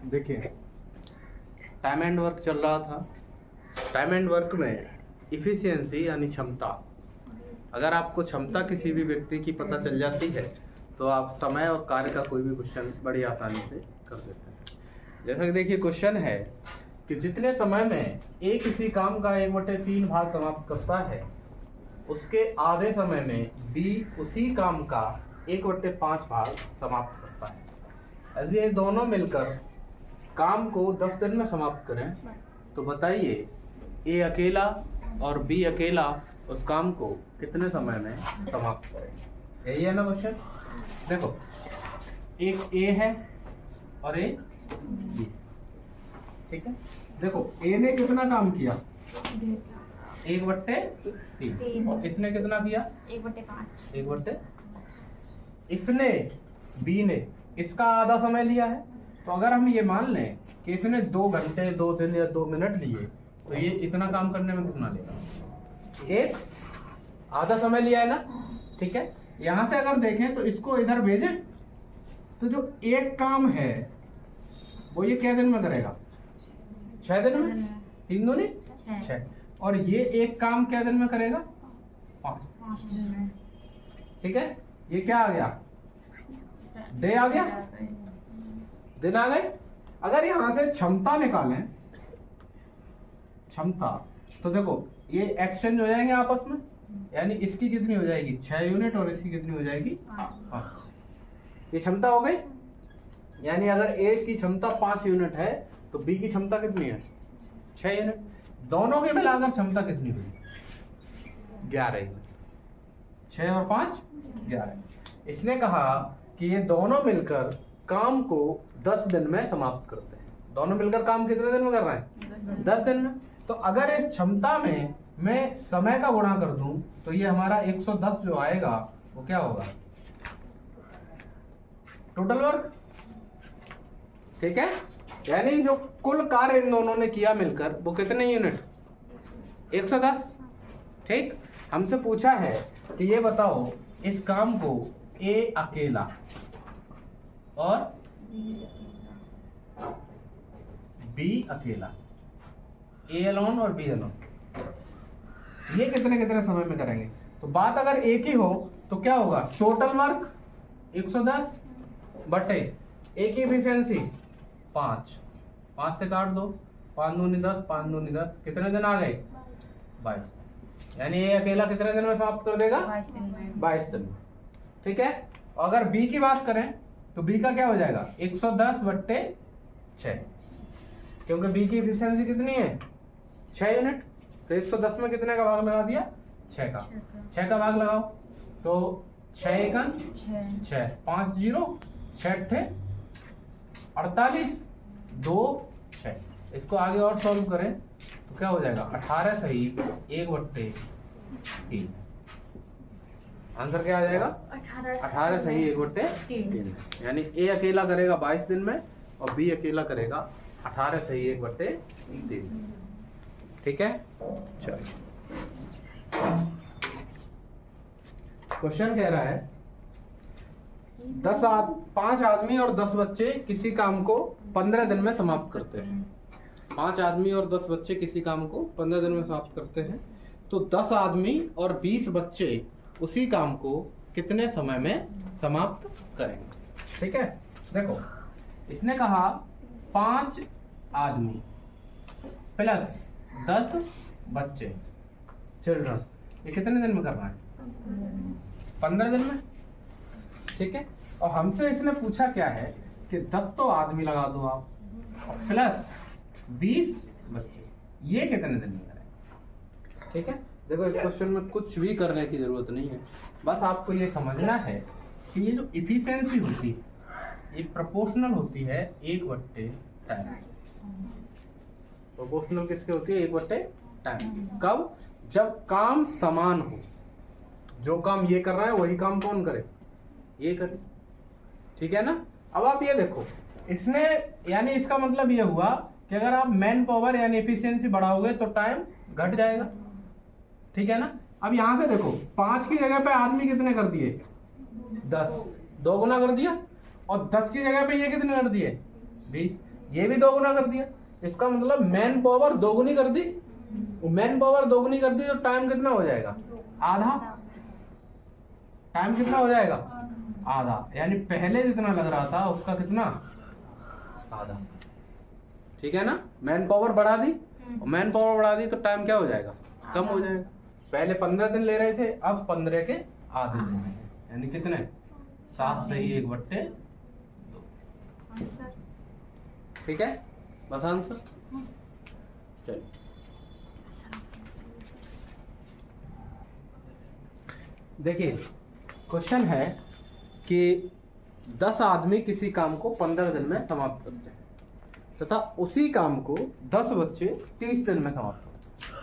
देखिए, time and work चल रहा था। टाइम एंड वर्क में इफिशियंसी यानी क्षमता, अगर आपको क्षमता किसी भी व्यक्ति की पता चल जाती है तो आप समय और कार्य का कोई भी क्वेश्चन बड़ी आसानी से कर देते हैं। जैसा कि देखिए क्वेश्चन है कि जितने समय में ए किसी काम का 1/3 भाग समाप्त करता है, उसके आधे समय में बी उसी काम का 1/5 भाग समाप्त करता है। यदि ये दोनों मिलकर काम को 10 दिन में समाप्त करें तो बताइए ए अकेला और बी अकेला उस काम को कितने समय में समाप्त करें। यही है ना क्वेश्चन। देखो, एक ए है और एक बी, ठीक है। देखो, ए ने कितना काम किया, 1/3, और इसने कितना किया, 1/5। इसने, बी ने इसका आधा समय लिया है। तो अगर हम ये मान लें कि इसने 2 घंटे 2 दिन या 2 मिनट लिए, तो ये इतना काम करने में कितना लेगा, एक आधा समय लिया है ना, ठीक है। यहां से अगर देखें तो इसको इधर भेजें तो जो एक काम है वो ये क्या दिन में करेगा, 6 दिन में, 3 दूनी 6, और ये एक काम क्या दिन में करेगा, 5 दिन में, ठीक है। ये क्या आ गया, डे आ गया, दिन आ गए। अगर यहां से क्षमता निकालें, क्षमता, तो देखो ये एक्सचेंज हो जाएंगे आपस में, यानी इसकी कितनी हो जाएगी 6 यूनिट और इसकी कितनी हो जाएगी 5। ये क्षमता हो गई। यानी अगर ए की क्षमता 5 यूनिट है तो बी की क्षमता कितनी है, 6 यूनिट। दोनों के मिलाकर क्षमता कितनी हुई, 11 यूनिट। 6 और 5 11। इसने कहा कि ये दोनों मिलकर काम को 10 दिन में समाप्त करते हैं। दोनों मिलकर काम कितने दिन में कर रहे हैं, 10 दिन में। तो अगर इस क्षमता में मैं समय का गुणा कर दूं तो ये हमारा 110 जो आएगा वो क्या होगा, टोटल वर्क, ठीक है। यानी जो कुल कार्य इन दोनों ने किया मिलकर वो कितने यूनिट, 110, ठीक। हमसे पूछा है कि ये बताओ इस काम को ए अकेला और बी अकेला, ए अलोन और बी अलोन, ये कितने कितने समय में करेंगे। तो बात अगर एक ही हो तो क्या होगा, टोटल वर्क 110 बटे ए की एफिशिएंसी 5 से काट दो, 5 दूनी 10, 5 दूनी 10, कितने दिन आ गए, 22। यानी ये अकेला कितने दिन में समाप्त कर देगा, 22 दिन में, ठीक है। अगर बी की बात करें तो बी का क्या हो जाएगा, 110 बट्टे 6, क्योंकि बी की एफिशिएंसी कितनी है, 6 यूनिट। तो 110 में कितने का भाग लगा दिया, 6 का। 6 का भाग लगाओ तो 6 एकन 6, 5 0, 6 48, 2 6। इसको आगे और सॉल्व करें तो क्या हो जाएगा, 18 सही 1/3। आंसर क्या आ जाएगा, 18 सही 1/3। यानी ए अकेला करेगा 22 दिन में और बी अकेला करेगा 18 सही 1/3, ठीक है। चलो, क्वेश्चन कह रहा है 5 आदमी और 10 बच्चे किसी काम को 15 दिन में समाप्त करते हैं। 5 आदमी और 10 बच्चे किसी काम को 15 दिन में समाप्त करते हैं, तो 10 आदमी और 20 बच्चे उसी काम को कितने समय में समाप्त करेंगे, ठीक है। देखो, इसने कहा 5 आदमी प्लस 10 बच्चे, चिल्ड्रन, ये कितने दिन में करना है, 15 दिन में, ठीक है। और हमसे इसने पूछा क्या है कि 10 तो आदमी लगा दो आप, प्लस 20 बच्चे, ये कितने दिन में करें, ठीक है। देखो, इस क्वेश्चन में कुछ भी करने की जरूरत नहीं है, बस आपको ये समझना है कि ये जो इफिशिएंसी होती है ये प्रोपोर्शनल होती है 1/टाइम। प्रोपोर्शनल किसके होती है, 1/टाइम। कब, जब काम समान हो, जो काम ये कर रहा है वही काम कौन करे, ये करे, ठीक है ना। अब आप ये देखो, इसने, यानी इसका मतलब ये हुआ कि अगर आप मैन पावर यानी एफिशिएंसी बढ़ाओगे तो टाइम घट जाएगा, ठीक है ना। अब यहां से देखो, 5 की जगह पे आदमी कितने कर दिए, 10, 2 गुना कर दिया, और 10 की जगह पे ये कितने कर दिए, 20। ये भी 2 गुना कर दिया, इसका मतलब मैन पावर 2 गुनी कर दी। मैन पावर 2 गुनी कर दी तो टाइम कितना हो जाएगा? आधा। टाइम कितना हो जाएगा? आधा। यानी पहले जितना लग रहा था उसका कितना? आधा। ठीक है ना? मैन पावर बढ़ा दी, मैन पावर बढ़ा दी तो टाइम क्या हो जाएगा? कम हो जाएगा। पहले 15 दिन ले रहे थे, अब 15 के आधे दिन लेंगे, यानी कितने? 7 से ही 1/2। ठीक है, बस आंसर। चलिए देखिए, क्वेश्चन है कि 10 आदमी किसी काम को 15 दिन में समाप्त करते हैं तथा उसी काम को 10 बच्चे 30 दिन में समाप्त करते हैं।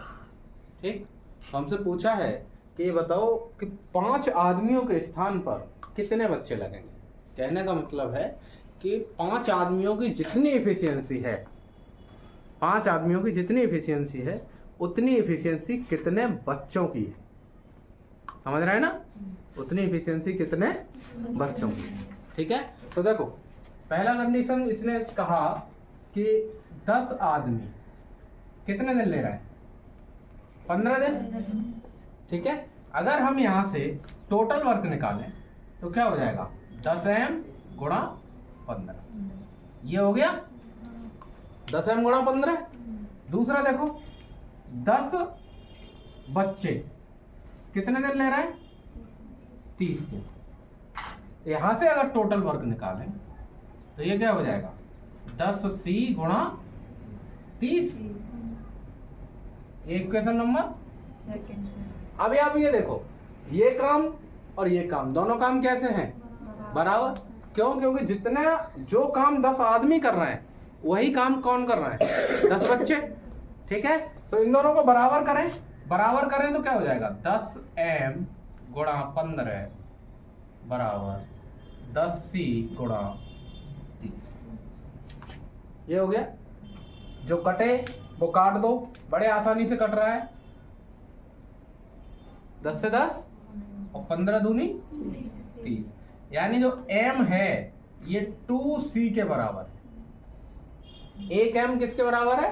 ठीक, तो हमसे पूछा है कि ये बताओ कि 5 आदमियों के स्थान पर कितने बच्चे लगेंगे। कहने का मतलब है कि 5 आदमियों की जितनी एफिशिएंसी है, 5 आदमियों की जितनी एफिशिएंसी है उतनी एफिशिएंसी कितने बच्चों की है। समझ रहे हैं ना? उतनी एफिशिएंसी कितने बच्चों की। ठीक है, तो देखो पहला कंडीशन इसने कहा कि 10 आदमी कितने दिन ले रहे हैं? 15 दिन। ठीक है, अगर हम यहां से टोटल वर्क निकालें तो क्या हो जाएगा? 10m गुणा 15। ये हो गया 10m गुणा 15। दूसरा देखो 10 बच्चे कितने दिन ले रहे हैं? 30 दिन। यहां से अगर टोटल वर्क निकालें तो ये क्या हो जाएगा? 10c गुणा 30। ये इक्वेशन नंबर। अभी आप ये देखो, ये काम और ये काम, दोनों काम कैसे हैं? बराबर। क्यों? क्योंकि जितना जो काम 10 आदमी कर रहे हैं वही काम कौन कर रहा है? 10 बच्चे। ठीक है, तो इन दोनों को बराबर करें। बराबर करें तो क्या हो जाएगा? 10m गुणा 15 बराबर 10c गुणा 30। ये हो गया। जो कटे वो काट दो, बड़े आसानी से कट रहा है। 10 से 10 और 15 दूनी 30। यानी जो m है ये 2c के बराबर है। एक m किसके बराबर है?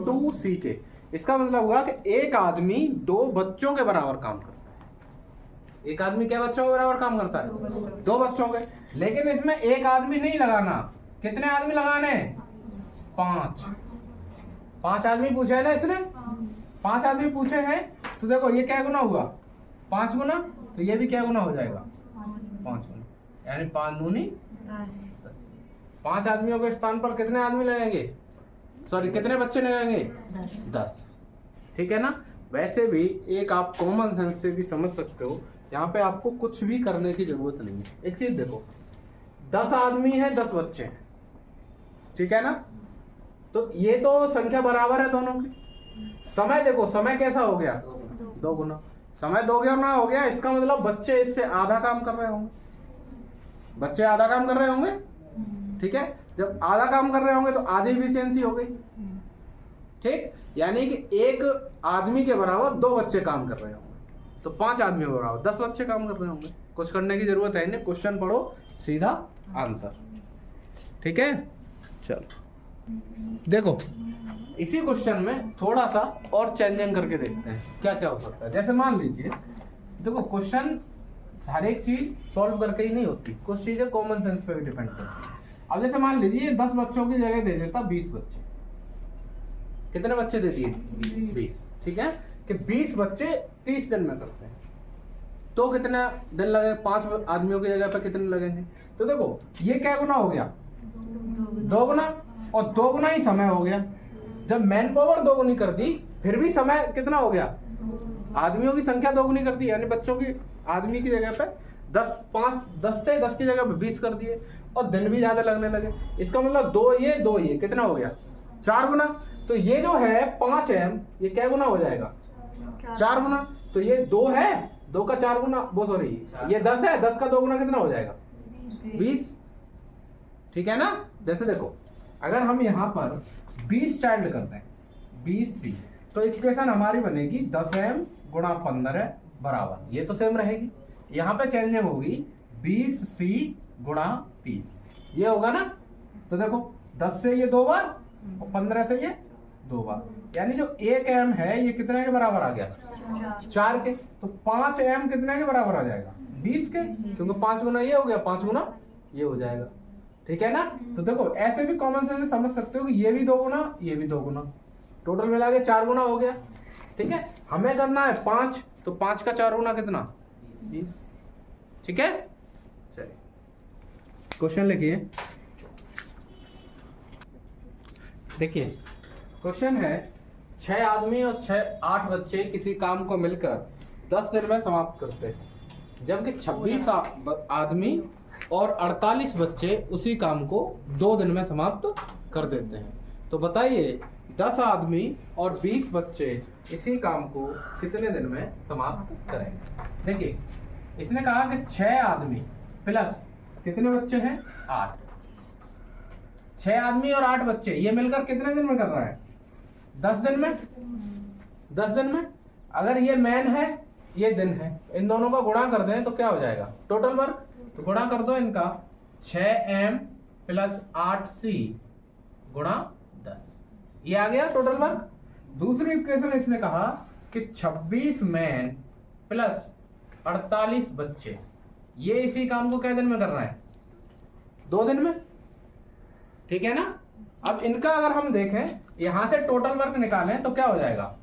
2c के। इसका मतलब हुआ कि एक आदमी 2 बच्चों के बराबर काम करता है। एक आदमी क्या बच्चों के बराबर काम करता है? 2 बच्चों के। लेकिन इसमें एक आदमी नहीं लगाना। कितने आदमी लगाने? 5 आदमी पूछे है ना इसने? 5 आदमी पूछे हैं तो देखो ये क्या गुना हुआ? 5 गुना। तो ये भी क्या गुना हो जाएगा? 5 गुना। यानी 5 दूनी 5 आदमियों के स्थान पर कितने आदमी लगेंगे? सॉरी, कितने बच्चे लगेंगे? 10। ठीक है ना? वैसे भी एक आप कॉमन सेंस से भी समझ सकते हो, यहाँ पे आपको कुछ भी करने की जरूरत नहीं है। एक चीज देखो, 10 आदमी है, 10 बच्चे हैं। ठीक है ना? तो ये तो संख्या बराबर है दोनों की। समय देखो, समय कैसा हो गया? 2 गुना। समय 2 गुना हो गया, इसका मतलब बच्चे इससे आधा काम कर रहे होंगे। बच्चे आधा काम कर रहे होंगे। ठीक है, जब आधा काम कर रहे होंगे तो आधी एफिशिएंसी हो गई। ठीक, यानी कि एक आदमी के बराबर 2 बच्चे काम कर रहे होंगे, तो 5 आदमी के बराबर 10 बच्चे काम कर रहे होंगे। कुछ करने की जरूरत है नहीं, क्वेश्चन पढ़ो, सीधा आंसर। ठीक है, चलो देखो इसी क्वेश्चन में थोड़ा सा और चेंजिंग करके देखते हैं क्या क्या हो सकता है। जैसे मान लीजिए, देखो क्वेश्चन हर एक चीज सॉल्व करके ही नहीं होती, कुछ चीजें कॉमन सेंस पे भी डिपेंड करती है। अब जैसे मान लीजिए 10 बच्चों की जगह दे देता 20 बच्चे। कितने बच्चे दे दिए? 20। ठीक है, कि 20 बच्चे 30 दिन में करते हैं तो कितना दिन लगे? 5 आदमियों की जगह पर कितने लगेंगे? तो देखो ये क्या गुना हो गया? 2 गुना, और 2 गुना ही समय हो गया। जब मैन पावर 2 गुनी कर दी फिर भी समय कितना हो गया? आदमियों की संख्या 2 गुनी कर दी, यानी बच्चों की आदमी की जगह पे 10 थे, 10 की जगह पे 20 कर दिए, और दिन भी ज्यादा लगने लगे। इसका मतलब 2 ये कितना हो गया? 4 गुना। तो ये जो है 5m, ये क्या गुना हो जाएगा? 4 गुना। तो ये 2 है, 2 का 4 गुना, वो सॉरी ये 10 है, 10 का 2 गुना कितना हो जाएगा? 20। ठीक है ना? जैसे देखो अगर हम यहाँ पर 20 चाइल्ड करते हैं, 20c, तो इक्वेशन हमारी बनेगी 10m गुणा 15 बराबर, ये तो सेम रहेगी। यहाँ पे चेंजिंग होगी 20c गुणा 30, ये होगा ना? तो देखो 10 से ये 2 बार और 15 से ये 2 बार, यानी जो 1 m है ये कितने के बराबर आ गया? 4 के। तो 5 m कितने के बराबर आ जाएगा? 20 के, क्योंकि 5 गुना ये हो गया, 5 गुना ये हो जाएगा। ठीक है ना? तो देखो ऐसे भी कॉमन सेंस से समझ सकते हो कि ये भी 2 गुना, ये भी 2 गुना, टोटल मिला के 4 गुना हो गया। ठीक है, हमें करना है 5, तो 5 का 4 गुना कितना? 20। ठीक है, चलिए क्वेश्चन लिखिए। देखिए क्वेश्चन है 6 आदमी और 8 बच्चे किसी काम को मिलकर 10 दिन में समाप्त करते हैं, जबकि 26 आदमी और 48 बच्चे उसी काम को 2 दिन में समाप्त कर देते हैं। तो बताइए 10 आदमी और 20 बच्चे इसी काम को कितने दिन में समाप्त करेंगे? देखिए इसने कहा कि 6 आदमी प्लस कितने बच्चे हैं? 8। 6 आदमी और 8 बच्चे ये मिलकर कितने दिन में कर रहा है? 10 दिन में। 10 दिन में अगर ये मैन है ये दिन है, इन दोनों का गुणा कर दें तो क्या हो जाएगा? Total work. तो गुणा कर दो इनका, 6m प्लस 8c गुणा 10, ये आ गया टोटल वर्क। दूसरी इक्वेशन इसने कहा कि 26 मैन प्लस 48 बच्चे ये इसी काम को क्या दिन में कर रहा है? 2 दिन में। ठीक है ना? अब इनका अगर हम देखें, यहां से टोटल वर्क निकालें तो क्या हो जाएगा?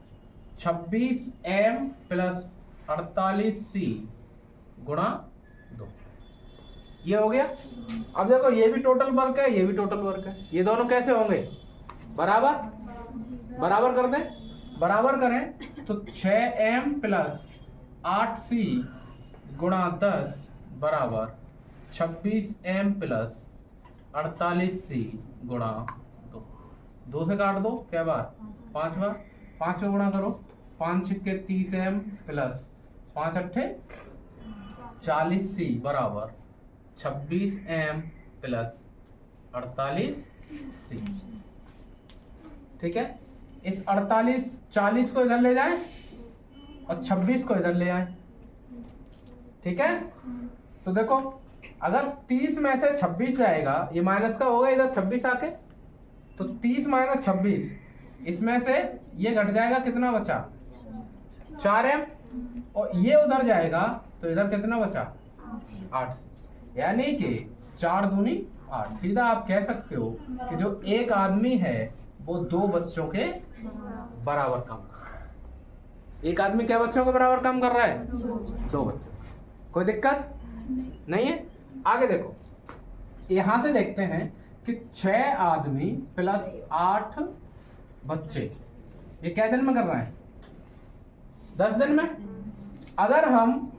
26m प्लस 48c गुणा 2, ये हो गया। अब देखो ये भी टोटल वर्क है, ये भी टोटल वर्क है, ये दोनों कैसे होंगे? बराबर। बराबर कर दें, बराबर करें तो 6m प्लस 8c गुणा 10 बराबर 26m प्लस 48c गुणा 2। 2 से काट दो, क्या बार? 5 बार। 5 से गुणा करो, 5 के 30m प्लस 5 अट्ठे 40c बराबर 26m प्लस 48c। ठीक है, इस 40 को इधर ले जाएं और 26 को इधर ले आए। ठीक है, तो देखो अगर 30 में से 26 जाएगा, ये माइनस का होगा इधर 26 आके, तो 30 माइनस 26 इसमें से ये घट जाएगा, कितना बचा? 4m, और ये उधर जाएगा तो इधर कितना बचा? 8, यानी कि 4 दूनी 8। सीधा आप कह सकते हो कि जो एक आदमी है वो 2 बच्चों के बराबर काम कर रहा है। एक आदमी क्या बच्चों के बराबर काम कर रहा है? 2 बच्चों। कोई दिक्कत नहीं है? आगे देखो, यहां से देखते हैं कि 6 आदमी प्लस 8 बच्चे ये क्या दिन में कर रहे हैं? 10 दिन में। अगर हम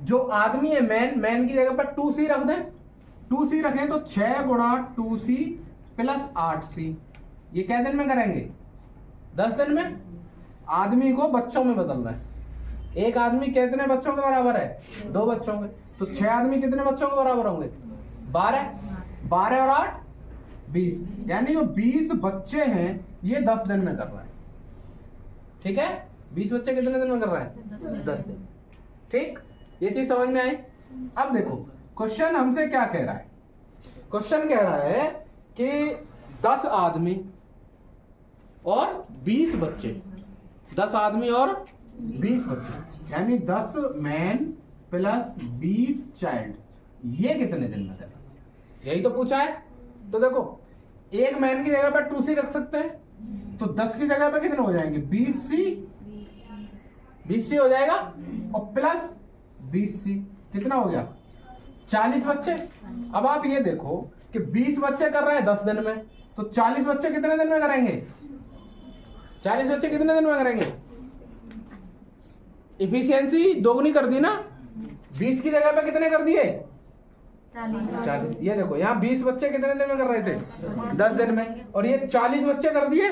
जो आदमी है मैन की जगह पर 2c रख दें, 2c रखें तो 6 गुणा 2c प्लस 8c ये क्या दिन में करेंगे? 10 दिन में। आदमी को बच्चों में बदलना है। एक आदमी कितने बच्चों के बराबर है? 2 बच्चों के। तो 6 आदमी कितने बच्चों के बराबर होंगे? 12। 12 और 8 20, यानी जो 20 बच्चे हैं ये 10 दिन में कर रहा है। ठीक है, 20 बच्चे कितने दिन में कर रहा है? 10 दिन। ठीक, ये चीज समझ में आई? अब देखो क्वेश्चन हमसे क्या कह रहा है? क्वेश्चन कह रहा है कि 10 आदमी और 20 बच्चे, 10 आदमी और 20 बच्चे, यानी 10 मैन प्लस 20 चाइल्ड ये कितने दिन में करेंगे? यही तो पूछा है। तो देखो एक मैन की जगह पर 2c रख सकते हैं, तो 10 की जगह पर कितने हो जाएंगे? 20c हो जाएगा, और प्लस 20c कितना हो गया? 40 बच्चे। अब आप ये देखो कि 20 बच्चे कर रहे हैं 10 दिन में, तो 40 बच्चे कितने दिन में करेंगे? 40 बच्चे कितने दिन में करेंगे? इफिशियंसी दोगुनी कर दी ना, 20 की जगह पे कितने कर दिए? 40। ये देखो यहाँ 20 बच्चे कितने दिन में कर रहे थे? 10 दिन में, और ये 40 बच्चे कर दिए,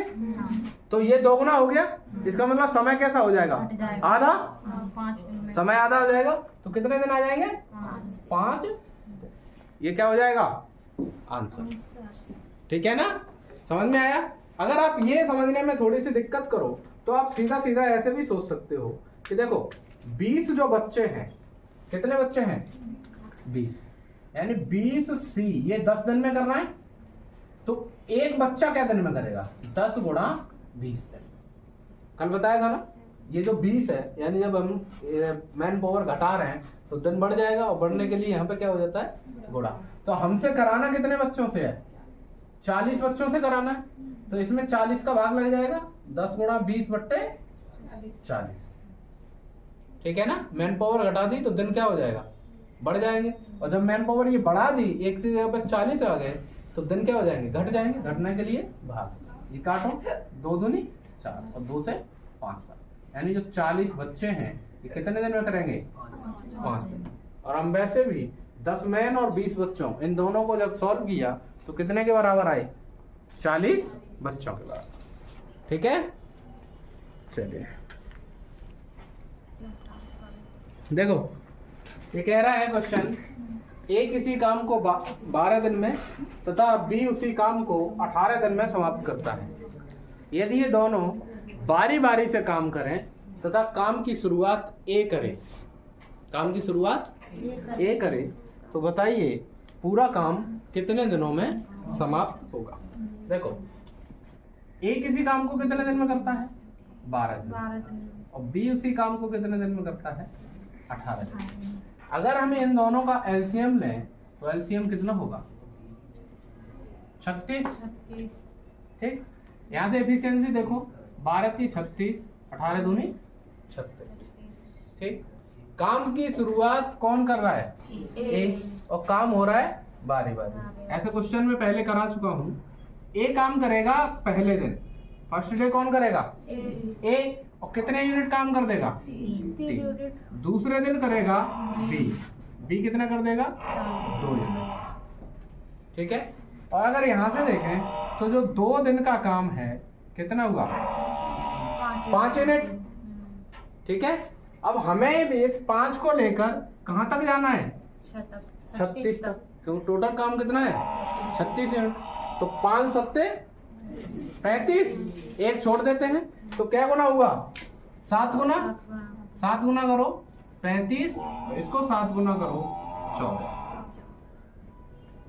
तो ये दोगुना हो गया। इसका मतलब समय कैसा हो जाएगा? आधा। समय आधा हो जाएगा, तो कितने दिन आ जाएंगे? 5। ये क्या हो जाएगा? आंसर। ठीक है ना? समझ में आया? अगर आप ये समझने में थोड़ी सी दिक्कत करो तो आप सीधा सीधा ऐसे भी सोच सकते हो कि देखो 20 जो बच्चे हैं, कितने बच्चे हैं? 20, यानी 20c ये 10 दिन में कर रहा है, तो एक बच्चा क्या दिन में करेगा? 10 गुणा 20 दिन। कल बताया था ना, ये जो 20 है यानी जब हम मैन पावर घटा रहे हैं तो दिन बढ़ जाएगा, और बढ़ने के लिए यहाँ पे क्या हो जाता है? गुणा। तो हमसे कराना कितने बच्चों से है? 40 बच्चों से कराना है, तो इसमें 40 का भाग लग जाएगा, 10 गुणा 20 बट्टे 40। ठीक है ना, मैन पावर घटा दी तो दिन क्या हो जाएगा? बढ़ जाएंगे। और जब मैन पावर ये बढ़ा दी, एक से जगह पे 40 आ गए, तो दिन क्या हो जाएंगे? घट जाएंगे। घटने के लिए भाग, ये काटो, 2 दूनी 4 और 2 से 5 बार, यानी जो 40 बच्चे हैं ये कितने दिन में करेंगे? 5 दिन। और हम वैसे भी 10 मैन और 20 बच्चों, इन दोनों को जब सॉल्व किया तो कितने के बराबर आए? 40 बच्चों के बराबर। ठीक है, चलिए देखो, ये कह रहा है क्वेश्चन, ए किसी काम को 12 दिन में तथा बी उसी काम को 18 दिन में समाप्त करता है। यदि ये दोनों बारी बारी से काम करें तथा काम की शुरुआत ए करें, काम की शुरुआत ए करे, तो बताइए पूरा काम कितने दिनों में समाप्त होगा? देखो, ए किसी काम को कितने दिन में करता है? 12 दिन। और बी उसी काम को कितने दिन में करता है? 18 दिन। अगर हम इन दोनों का एलसीएम लें तो एलसीएम कितना होगा? 36। ठीक, यहाँ से एफिशिएंसी देखो, 12 की 36, 18 दूनी 36। ठीक, काम की शुरुआत कौन कर रहा है? ए, और काम हो रहा है बारी बारी। ऐसे क्वेश्चन में पहले करा चुका हूं। ए काम करेगा पहले दिन, फर्स्ट डे कौन करेगा? ए, और कितने यूनिट काम कर देगा? 3। दूसरे दिन करेगा बी कितना कर देगा? 2 यूनिट। ठीक है, और अगर यहां से देखें तो जो 2 दिन का काम है कितना हुआ? 5 यूनिट। ठीक है, अब हमें इस 5 को लेकर कहां तक जाना है? 36 तक, क्योंकि टोटल काम कितना है? 36 यूनिट। तो 5 सत्ते 35, एक छोड़ देते हैं, तो क्या गुना हुआ? 7 गुना। 7 गुना करो 35, इसको 7 गुना करो 14,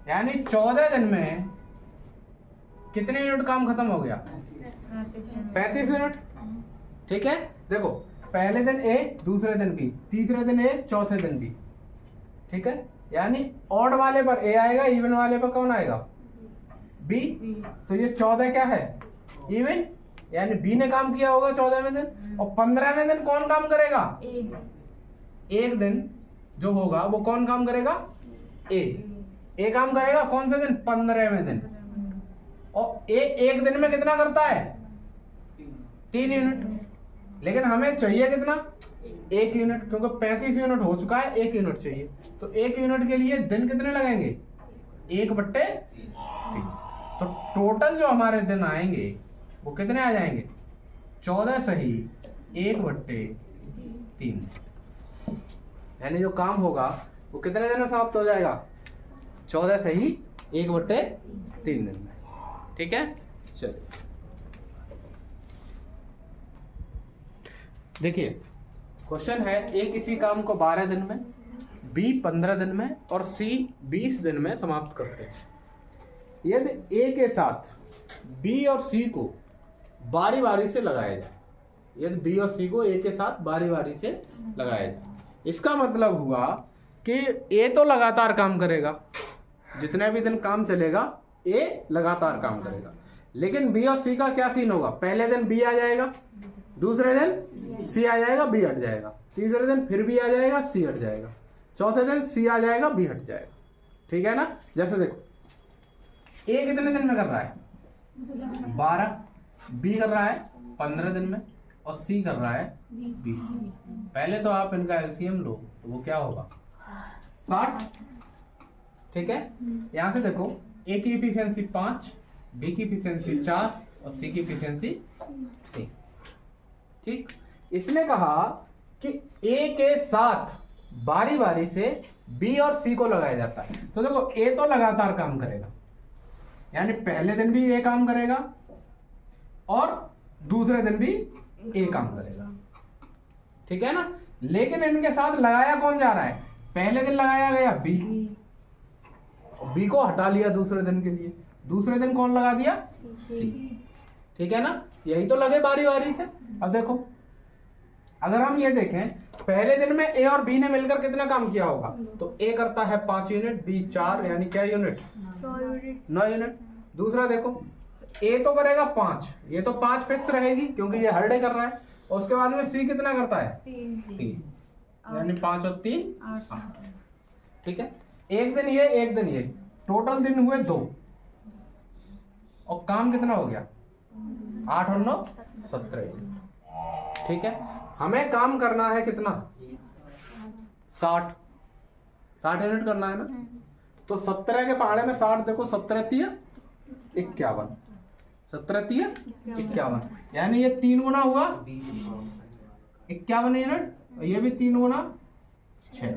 यानी 14 दिन में कितने यूनिट काम खत्म हो गया? 35 यूनिट। ठीक है, देखो, पहले दिन ए, दूसरे दिन बी, तीसरे दिन ए, चौथे दिन बी। ठीक है, यानी ऑड वाले पर ए आएगा, इवन वाले पर कौन आएगा? बी। तो ये 14 क्या है? इवन, यानी बी ने काम किया होगा 14वें दिन, और 15वें दिन कौन काम करेगा? एक दिन जो होगा वो कौन काम करेगा? ए काम करेगा कौन से दिन? 15वें दिन। और ए एक दिन में कितना करता है? 3 यूनिट। लेकिन हमें चाहिए कितना? 1 यूनिट, क्योंकि 35 यूनिट हो चुका है, 1 यूनिट चाहिए। तो 1 यूनिट के लिए दिन कितने लगेंगे? 1/3। तो टोटल जो हमारे दिन आएंगे वो कितने आ जाएंगे? 14 सही 1/3, यानी जो काम होगा वो कितने दिन में समाप्त हो जाएगा? 14 सही 1/3 दिन में। ठीक है, चलिए देखिए, क्वेश्चन है, ए किसी काम को 12 दिन में, बी 15 दिन में और सी 20 दिन में समाप्त करते हैं। यदि ए के साथ बी और सी को बारी बारी से लगाया जाए, यदि बी और सी को ए के साथ बारी बारी से लगाया जाए, इसका मतलब हुआ कि ए तो लगातार काम करेगा, जितने भी दिन काम चलेगा ए लगातार काम करेगा। लेकिन बी और सी का क्या सीन होगा? पहले दिन बी आ जाएगा, दूसरे दिन सी आ जाएगा, बी हट जाएगा, तीसरे दिन फिर बी आ जाएगा, सी हट जाएगा, चौथे दिन सी आ जाएगा, बी हट जाएगा। ठीक है ना, जैसे देखो, ए कितने दिन में कर रहा है? 12, बी कर रहा है 15 दिन में, और सी कर रहा है 20। पहले तो आप इनका एलसीएम लो, तो वो क्या होगा? 60। ठीक है, यहां से देखो, ए की इफिशियंसी 5, बी की इफिशियंसी 4 और सी की इफिशियंसी 3। ठीक, इसने कहा कि ए के साथ बारी बारी से बी और सी को लगाया जाता है। तो देखो, ए तो लगातार काम करेगा, यानी पहले दिन भी ए काम करेगा और दूसरे दिन भी ए काम करेगा। ठीक है ना, लेकिन इनके साथ लगाया कौन जा रहा है? पहले दिन लगाया गया बी, बी को हटा लिया दूसरे दिन के लिए, दूसरे दिन कौन लगा दिया? सी। ठीक है ना, यही तो लगे बारी बारी से। अब देखो अगर हम ये देखें पहले दिन में ए और बी ने मिलकर कितना काम किया होगा, तो ए करता है 5 यूनिट, बी 4, यानी क्या यूनिट? 9 यूनिट। दूसरा देखो ए तो करेगा 5, ये तो 5 फिक्स रहेगी क्योंकि ये हर डे कर रहा है, और उसके बाद में सी कितना करता है? 3, यानी 5 और 3 8। ठीक है, एक दिन ये एक दिन ये, टोटल दिन हुए 2, और काम कितना हो गया? 8 और 9 17। ठीक है, हमें काम करना है कितना? 60 यूनिट करना है ना, तो 17 के पहाड़े में 60 देखो, 17 3 51, 17 3 51, यानी ये 3 गुना हुआ 51 यूनिट, और ये भी 3 गुना 6,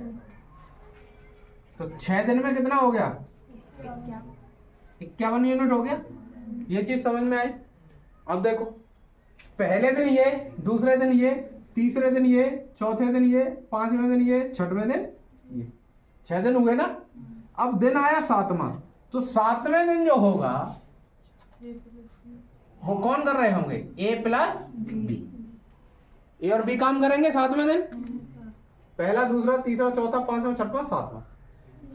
तो 6 दिन में कितना हो गया? 51 यूनिट हो गया। ये चीज समझ में आई? अब देखो पहले दिन ये, दूसरे दिन ये, तीसरे दिन ये, चौथे दिन ये, 5वें दिन ये, 6वें दिन ये, 6 दिन हुए ना। अब दिन आया 7वां, तो 7वें दिन जो होगा वो कौन कर रहे होंगे? ए प्लस बी। ए और बी काम करेंगे 7वें दिन, पहला, दूसरा, तीसरा, चौथा, 5वां, 6वां, 7वां।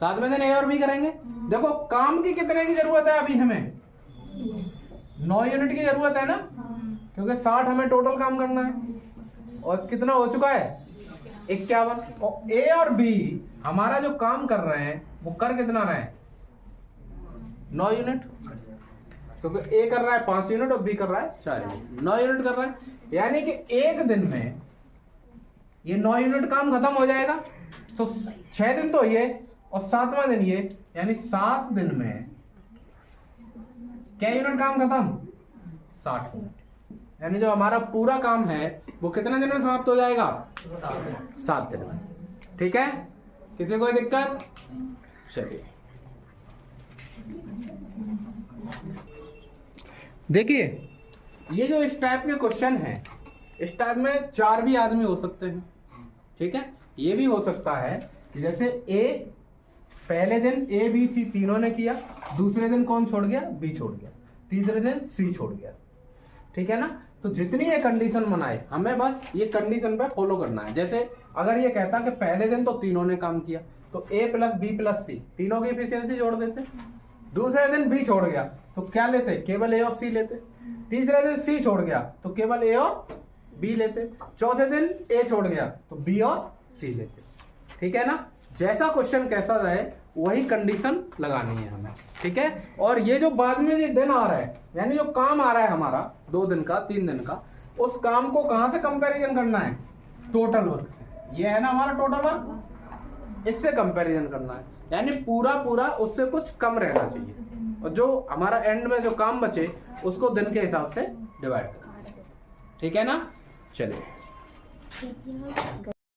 7वें दिन ए और बी करेंगे। देखो काम की कितने की जरूरत है अभी हमें? 9 यूनिट की जरूरत है ना, क्योंकि 60 हमें टोटल काम करना है, और कितना हो चुका है? 51। और ए और बी हमारा जो काम कर रहे हैं वो कर कितना रहे हैं? 9 यूनिट, क्योंकि ए कर रहा है 5 यूनिट और बी कर रहा है 4 यूनिट, 9 यूनिट कर रहा है। यानी कि एक दिन में ये 9 यूनिट काम खत्म हो जाएगा, तो 6 दिन तो ये और 7वां दिन ये, यानी 7 दिन में क्या यूनिट काम खत्म? 60 यूनिट। यानी जो हमारा पूरा काम है वो कितने दिन में समाप्त हो जाएगा? 7 दिन में। ठीक है, किसी कोई दिक्कत? चलिए देखिए, ये जो इस टाइप के क्वेश्चन है, इस टाइप में 4 भी आदमी हो सकते हैं। ठीक है, ये भी हो सकता है कि जैसे ए पहले दिन ए बी सी तीनों ने किया, दूसरे दिन कौन छोड़ गया? बी छोड़ गया, तीसरे दिन सी छोड़ गया। ठीक है ना, तो जितनी ये कंडीशन बनाए हमें बस ये कंडीशन पे फॉलो करना है। जैसे अगर ये कहता कि पहले दिन तो तीनों ने काम किया, तो ए प्लस बी प्लस सी, तीनों की एफिशिएंसी जोड़ देते। दूसरे दिन बी छोड़ गया तो क्या लेते? केवल ए और सी लेते। तीसरे दिन सी छोड़ गया तो केवल ए और बी लेते। चौथे दिन ए छोड़ गया तो बी और सी लेते। ठीक है ना, जैसा क्वेश्चन कैसा रहे वही कंडीशन लगानी है हमें। ठीक है, और ये जो बाद में ये दिन आ रहा है, यानी जो काम आ रहा है हमारा 2 दिन का 3 दिन का, उस काम को कहां से कंपैरिजन करना है? टोटल वर्क से। ये है ना हमारा टोटल वर्क, इससे कंपैरिजन करना है, यानी पूरा पूरा उससे कुछ कम रहना चाहिए, और जो हमारा एंड में जो काम बचे उसको दिन के हिसाब से डिवाइड करना है। ठीक है ना, चलिए।